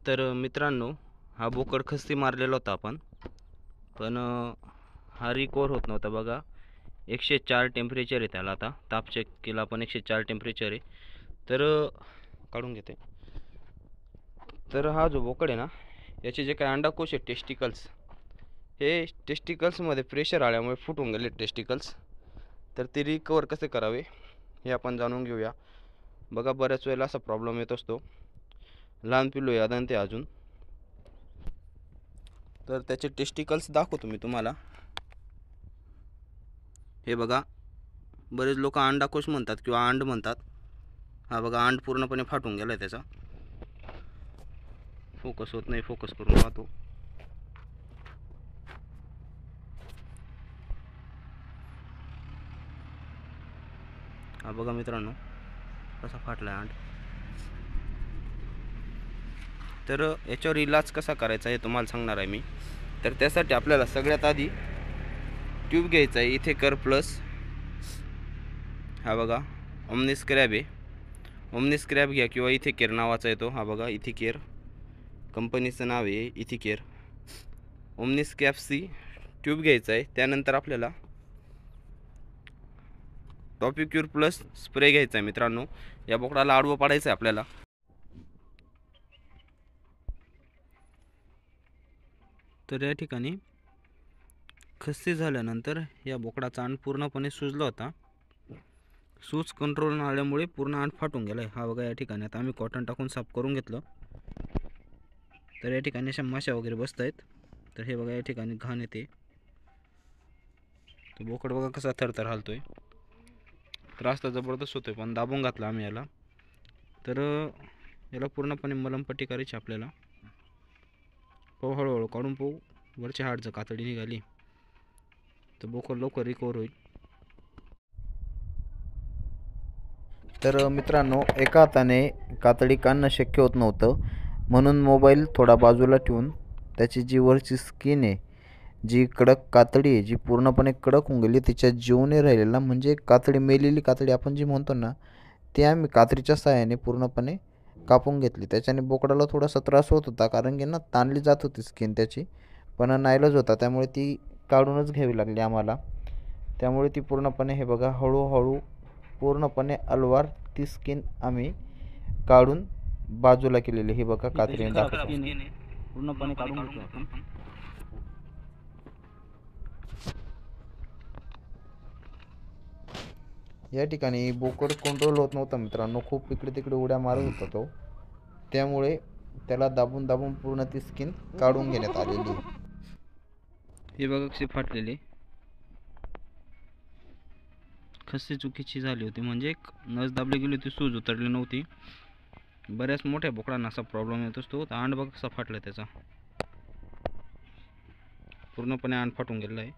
तर मित्रांनो, हा बोकड खस्ती मारलेला होता आपण, पण हा रिकवर होत नव्हता बघा. 104 टेम्परेचर आहे त्याला. आता ताप चेक केला आपण, 104 टेम्परेचर आहे. तर काढून घेते. तर हा जो बोकड आहे ना, याचे जे काही अंडाकोश आहे, टेस्टिकल्स, हे टेस्टिकल्समध्ये प्रेशर आल्यामुळे फुटून गेले टेस्टिकल्स. तर ते रिकवर कसे करावे हे आपण जाणून घेऊया. बघा, बऱ्याच वेळेला असा प्रॉब्लेम येत असतो. लहान पिल्लू यादन ते अजून. तर त्याचे टेस्टिकल्स दाखवतो मी तुम्हाला. हे बघा, बरेच लोक अंडाकोश म्हणतात किंवा अंड म्हणतात. हा बघा, अंड पूर्णपणे फाटून गेलाय त्याचा. फोकस होत नाही, फोकस करून पाहतो. हा बघा मित्रांनो, कसा फाटलाय अंड. तर याच्यावर इलाज कसा करायचा हे तुम्हाला सांगणार आहे मी. तर त्यासाठी आपल्याला सगळ्यात आधी ट्यूब घ्यायचा आहे, इथेकर प्लस. हा बघा, ओमनिस्क्रॅब आहे. ओमनिस्क्रॅब घ्या किंवा इथेकेर नावाचा येतो. हा बघा, इथेकेर कंपनीचं नाव आहे, इथेकेर. ओमनिस्क्रॅब सी ट्यूब घ्यायचा आहे. त्यानंतर आपल्याला टॉपिक्युर प्लस स्प्रे घ्यायचा आहे मित्रांनो. या बोकडाला आडवं पाडायचं आहे आपल्याला. तर या ठिकाणी खस्ती झाल्यानंतर या बोकडाचा अंड पूर्णपणे सुजला होता. सूज कंट्रोल आल्यामुळे पूर्ण अंड फाटून गेलाय. हा बघा, या ठिकाणी आता आम्ही कॉटन टाकून साफ करून घेतलं. तर या ठिकाणी अशा माशा वगैरे बसत आहेत. तर हे बघा, या ठिकाणी घाण येते. तो बोकड बघा कसा थरथर हालतोय. त्रास तर जबरदस्त होतोय, पण दाबून घातला आम्ही याला. तर याला पूर्णपणे मलमपट्टी करायची आपल्याला. पाहू, हळूहळू काढून पाहू. वरच्या हाडचं कातडी निघाली तर बोकड लवकर रिकवर होईल. तर मित्रांनो, एका हाताने कातडी काढणं शक्य होत नव्हतं, म्हणून मोबाईल थोडा बाजूला ठेवून त्याची जी वरची स्किन आहे, जी कडक कातडी आहे, जी पूर्णपणे कडक होऊन गेली, तिच्या जीव नाही राहिलेला. म्हणजे कातडी, मेलेली कातडी आपण जी म्हणतो ना, ती आम्ही कात्रीच्या सहाय्याने पूर्णपणे कापून घेतली. त्याच्याने बोकडाला थोडासा त्रास होत होता, कारण की ना ताणली जात होती स्किन त्याची, पण नाईलाज होता. त्यामुळे ती काढूनच घ्यावी लागली आम्हाला. त्यामुळे ती पूर्णपणे, हे बघा, हळूहळू पूर्णपणे अलवार ती स्किन आम्ही काढून बाजूला केलेली. हे बघा, कात्रीने दाखवतो. पूर्णपणे काढून घेतो आपण. या ठिकाणी बोकड कंट्रोल होत नव्हता मित्रांनो. खूप इकडे तिकडे उड्या मारत होता तो. त्यामुळे त्याला दाबून दाबून पूर्ण ती स्किन काढून घेण्यात आलेली. हे बघा कशी फाटलेली. खस्ती चुकीची झाली होती, म्हणजे नस दाबली गेली होती, सूज उतरली नव्हती. बऱ्याच मोठ्या बोकडांना असा प्रॉब्लेम येत असतो. अंड बघा कसा फाटला त्याचा. पूर्णपणे अंड फाटून गेलेला आहे.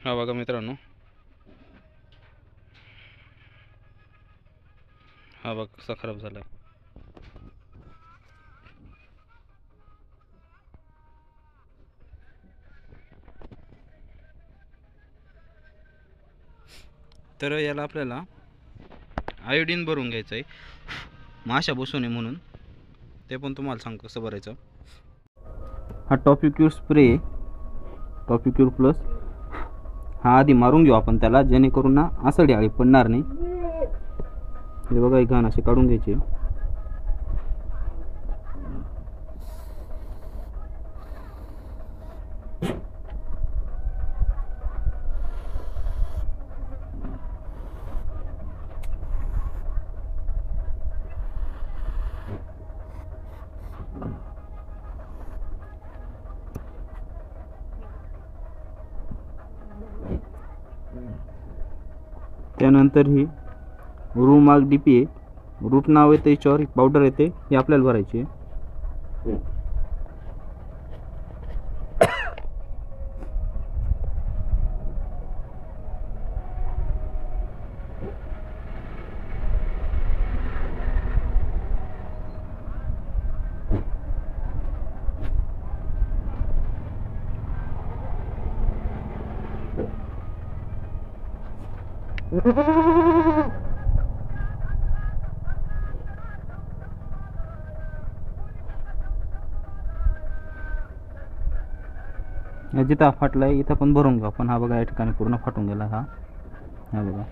हा बघा मित्रांनो, हा बघा कसा खराब झाला. तर याला आपल्याला आयोडीन भरून घ्यायचं आहे, माशा बसू नये म्हणून. ते पण तुम्हाला सांगतो कसं भरायचं. हा टॉपिक्युर स्प्रे, टॉपिक्युर प्लस, हा आधी मारून घेऊ आपण त्याला, जेणेकरून ना आसडी आळी पडणार नाही. हे बघा, ही घाण अशी काढून घ्यायची. त्यानंतर ही रूमार्क डीपी आहे, रूट नाव येते, याच्यावर पावडर येते, ही आपल्याला भरायची आहे. जिथं फाटला आहे इथं पण भरून घेऊ आपण. हा बघा या ठिकाणी पूर्ण फाटून गेला हा. हा बघा.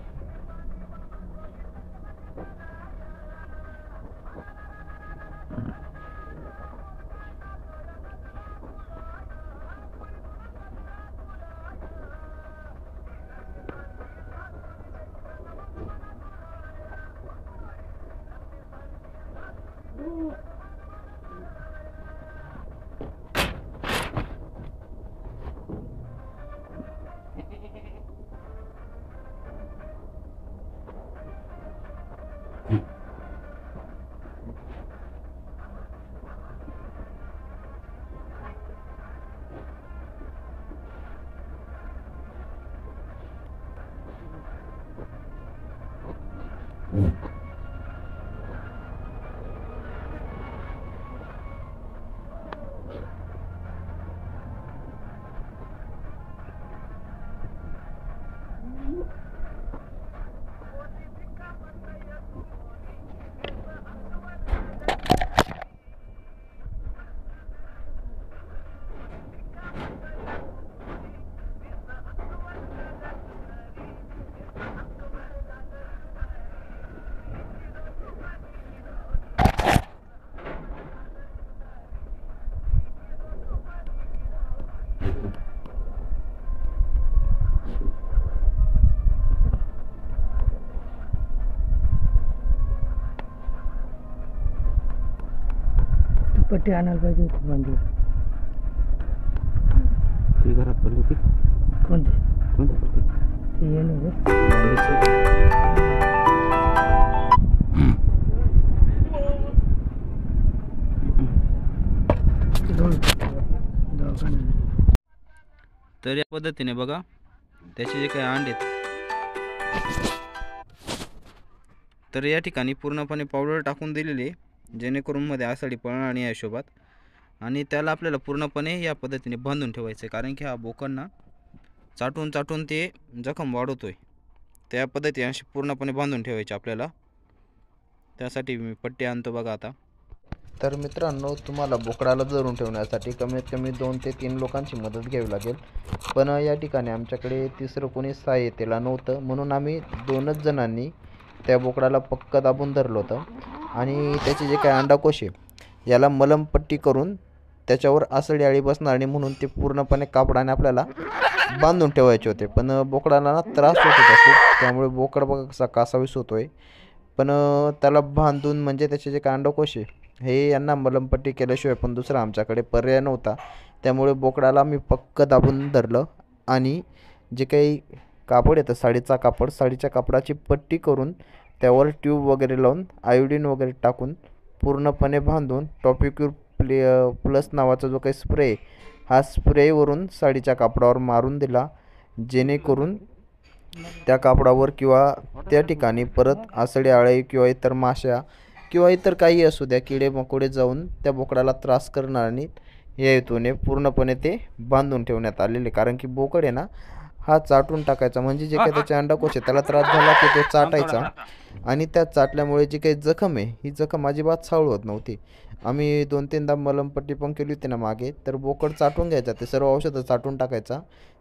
पट्टी आणायला पाहिजे होती बांधून. ती घरात पडली होती. कोणती? कोणती पट्टी? ती येणे तर या पद्धतीने बघा त्याचे जे काही अंडे आहेत तर या ठिकाणी पूर्णपणे पावडर टाकून दिलेली आहे, जेणेकरून मध्ये आसाडी पळणार आणि या हिशोबात. आणि त्याला आपल्याला पूर्णपणे या पद्धतीने बांधून ठेवायचं आहे, कारण की हा बोकड चाटून चाटून ते जखम वाढवतोय. त्या पद्धतीने अशी पूर्णपणे बांधून ठेवायची आपल्याला. त्यासाठी मी पट्टी आणतो बघा आता. तर मित्रांनो, तुम्हाला बोकडाला धरून ठेवण्यासाठी कमीत कमी 2 ते 3 लोकांची मदत घ्यावी लागेल. पण या ठिकाणी आमच्याकडे तिसरं कोणी सहाय्यतेला नव्हतं, म्हणून आम्ही 2च जणांनी त्या बोकडाला पक्क दाबून धरलं होतं. आणि त्याचे जे काही अंडाकोश आहे याला मलमपट्टी करून त्याच्यावर आसळी आळी बसणार नाही म्हणून ते पूर्णपणे कापडाने आपल्याला बांधून ठेवायचे होते. पण बोकडाला त्रास होत होता खूप, त्यामुळे बोकड बघा कसा कासावीस होतोय. पण त्याला बांधून म्हणजे त्याचे जे काही अंडाकोश आहे हे यांना मलमपट्टी केल्याशिवाय पण दुसरा आमच्याकडे पर्याय नव्हता. त्यामुळे बोकडाला मी पक्क दाबून धरलं आणि जे काही कापड येतं साडीच्या कापडाची पट्टी करून त्यावर ट्यूब वगैरे लावून आयोडीन वगैरे टाकून पूर्णपणे बांधून टॉपिक्यूर प्लस नावाचा जो काही स्प्रे हा स्प्रेवरून साडीच्या कापडावर मारून दिला, जेणेकरून त्या कापडावर किंवा त्या ठिकाणी परत आसडी आळी किंवा इतर माशा किंवा इतर काही असू द्या किडे मकोडे जाऊन त्या बोकडाला त्रास करणार नाहीत, या हेतूने पूर्णपणे ते बांधून ठेवण्यात आलेले. कारण की बोकड आहे ना हा चाटून टाकायचा, म्हणजे जे काही त्याचे अंडाकोश आहे त्याला त्रास झाला की तो चाटायचा आणि त्या चाटल्यामुळे जी काही जखम आहे ही जखम अजिबात सावळ होत नव्हती. आम्ही 2-3दा मलमपट्टी पण केली होती ना मागे, तर बोकड चाटून घ्यायचा, ते सर्व औषधं चाटून टाकायचा.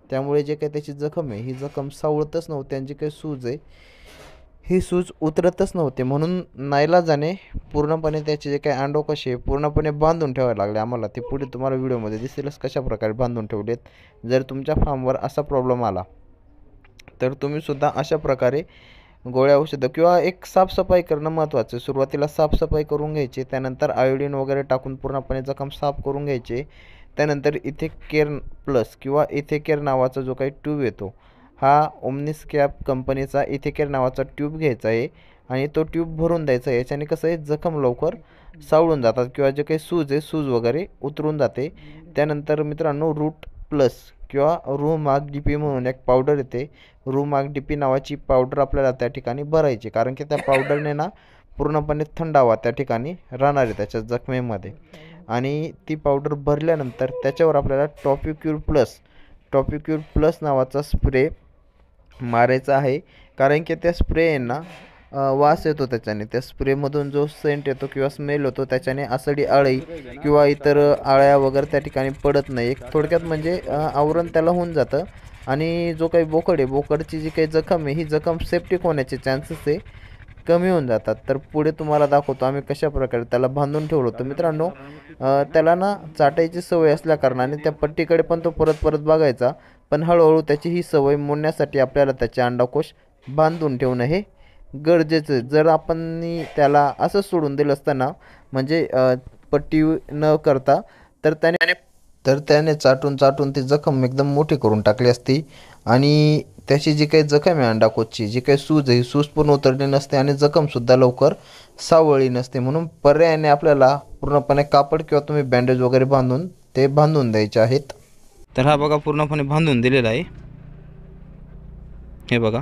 त्यामुळे जे काही त्याची जखम आहे ही जखम सावळतच नव्हती आणि जी काही सूज आहे ही सूज उतरतच नव्हते. म्हणून नाईलाजाने पूर्णपणे त्याचे जे काही अंडोकोश आहे पूर्णपणे बांधून ठेवायला लागले आम्हाला. ते पुढे तुम्हाला व्हिडिओमध्ये दिसेलच कशा प्रकारे बांधून ठेवलेत. जर तुमच्या फार्मवर असा प्रॉब्लेम आला तर तुम्हीसुद्धा अशा प्रकारे गोळ्या औषधं किंवा एक साफसफाई करणं महत्त्वाचं आहे. सुरुवातीला साफसफाई करून घ्यायची, त्यानंतर आयोडीन वगैरे टाकून पूर्णपणे जखम साफ करून घ्यायचे. त्यानंतर इथेकेअर प्लस किंवा इथेकेअर नावाचा जो काही ट्यूब येतो हा ओमनिस्कॅप कंपनीचा इथेकेअर नावाचा ट्यूब घ्यायचा आहे आणि तो ट्यूब भरून द्यायचा आहे. याच्याने कसं आहे जखम लवकर सावळून जातात किंवा जे काही सूज आहे सूज वगैरे उतरून जाते. त्यानंतर मित्रांनो रूट प्लस किंवा रूमार्क डीपी म्हणून एक पावडर येते, रूमार्क डीपी नावाची पावडर आपल्याला त्या ठिकाणी भरायची, कारण की त्या पावडरने ना पूर्णपणे थंड हवा त्या ठिकाणी राहणार आहे त्याच्या जखमेमध्ये. आणि ती पावडर भरल्यानंतर त्याच्यावर आपल्याला टॉपिक्यूर प्लस नावाचा स्प्रे मारायचा आहे, कारण की त्या स्प्रेना वास येतो त्याच्याने. त्या स्प्रेमधून जो सेंट येतो किंवा स्मेल होतो त्याच्याने आसडी अळी किंवा इतर अळ्या वगैरे त्या ठिकाणी पडत नाही. एक थोडक्यात म्हणजे आवरण त्याला होऊन जातं. आणि जो काही बोकड आहे, बोकडची जी काही जखम आहे, ही जखम सेप्टिक होण्याचे चान्सेस आहे कमी होऊन जातात. तर पुढे तुम्हाला दाखवतो आम्ही कशा प्रकारे त्याला बांधून ठेवलं होतं. मित्रांनो, त्याला ना चाटायची सवय असल्याकारणाने त्या पट्टीकडे पण तो परत परत बघायचा. पण हळूहळू त्याची ही सवय मोडण्यासाठी आपल्याला त्याचे अंडाकोश बांधून ठेवणं हे गरजेचं आहे. जर आपण त्याला असं सोडून दिलं असतं ना, म्हणजे पट्टी न करता, तर त्याने चाटून चाटून ती जखम एकदम मोठी करून टाकली असती. आणि त्याची जी काही जखम आहे अंडाकोचची, जी काही सूज आहे, ही सूज पण उतरली नसते आणि जखमसुद्धा लवकर सावळली नसते. म्हणून पर्यायाने आपल्याला पूर्णपणे कापड किंवा तुम्ही बँडेज वगैरे बांधून ते बांधून द्यायचे आहेत. तर हा बघा पूर्णपणे बांधून दिलेला आहे, हे बघा.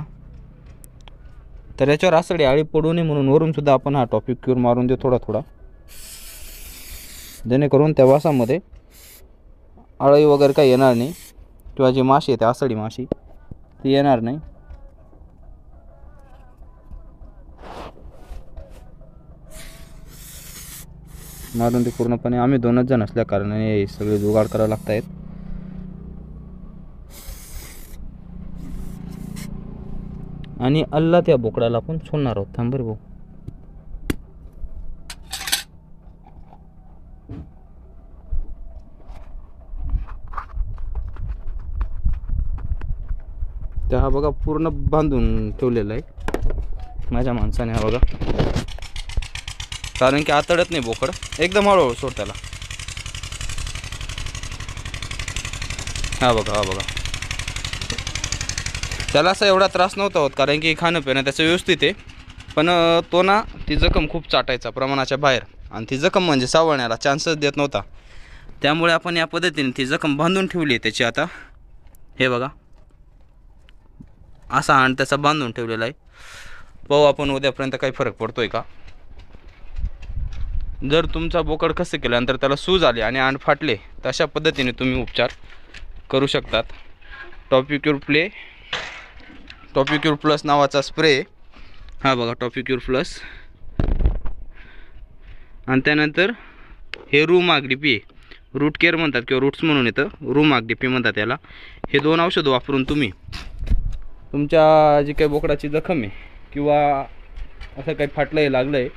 तर याच्यावर आसडी आळी पडू नये म्हणून वरून सुद्धा आपण हा टॉपिक क्यूर मारून देऊ थोडा थोडा, जेणेकरून त्या वासामध्ये अळी वगैरे काही येणार नाही किंवा जी माशी येते आसडी माशी ती येणार नाही. मारून ते पूर्णपणे आम्ही 2च जण असल्या कारणाने सगळे जुगाड करावं लागत आहेत. आणि अल्ला त्या बोकडाला आपण सोडणार आहोत. थांब बरं भाऊ. त्या हा बघा पूर्ण बांधून ठेवलेला आहे माझ्या माणसाने. हा बघा, कारण की आतडत नाही बोकड, एकदम हळूहळू सोड त्याला. हा बघा, हा बघा. त्याला असा एवढा त्रास नव्हता होत कारण की खाणं पिणं त्याचं व्यवस्थित आहे. पण तो ना ती जखम खूप चाटायचा प्रमाणाच्या बाहेर, आणि ती जखम म्हणजे सावळण्याला चान्सच देत नव्हता. त्यामुळे आपण या पद्धतीने ती जखम बांधून ठेवली आहे त्याची. आता हे बघा, असा हांड त्याचा बांधून ठेवलेला आहे. पाहू आपण उद्यापर्यंत काही फरक पडतोय का. जर तुमचा बोकड कसं केल्यानंतर त्याला सूज आली आणि अंड फाटले तर अशा पद्धतीने तुम्ही उपचार करू शकतात. टॉपिक्यूर प्लस नावाचा स्प्रे, हा बघा टॉपिक्यूर प्लस. आणि त्यानंतर हे रूम आगडीपी, रूट केअर म्हणतात किंवा रूट्स म्हणून येतं, रूम आगडीपी म्हणतात याला. हे 2 औषधं वापरून तुम्ही तुमच्या जी काही बोकडाची जखम आहे किंवा असं काही फाटलं आहे लागलं आहे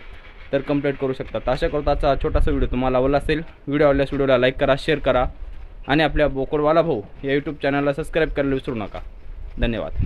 तर कंप्लीट करू शकतात. अशा करता आजचा छोटासा व्हिडिओ तुम्हाला आवडला असेल. व्हिडिओ आवडल्यास व्हिडिओला लाईक करा, शेअर करा आणि आपल्या बोकडवाला भाऊ या यूट्यूब चॅनलला सबस्क्राईब करायला विसरू नका. धन्यवाद.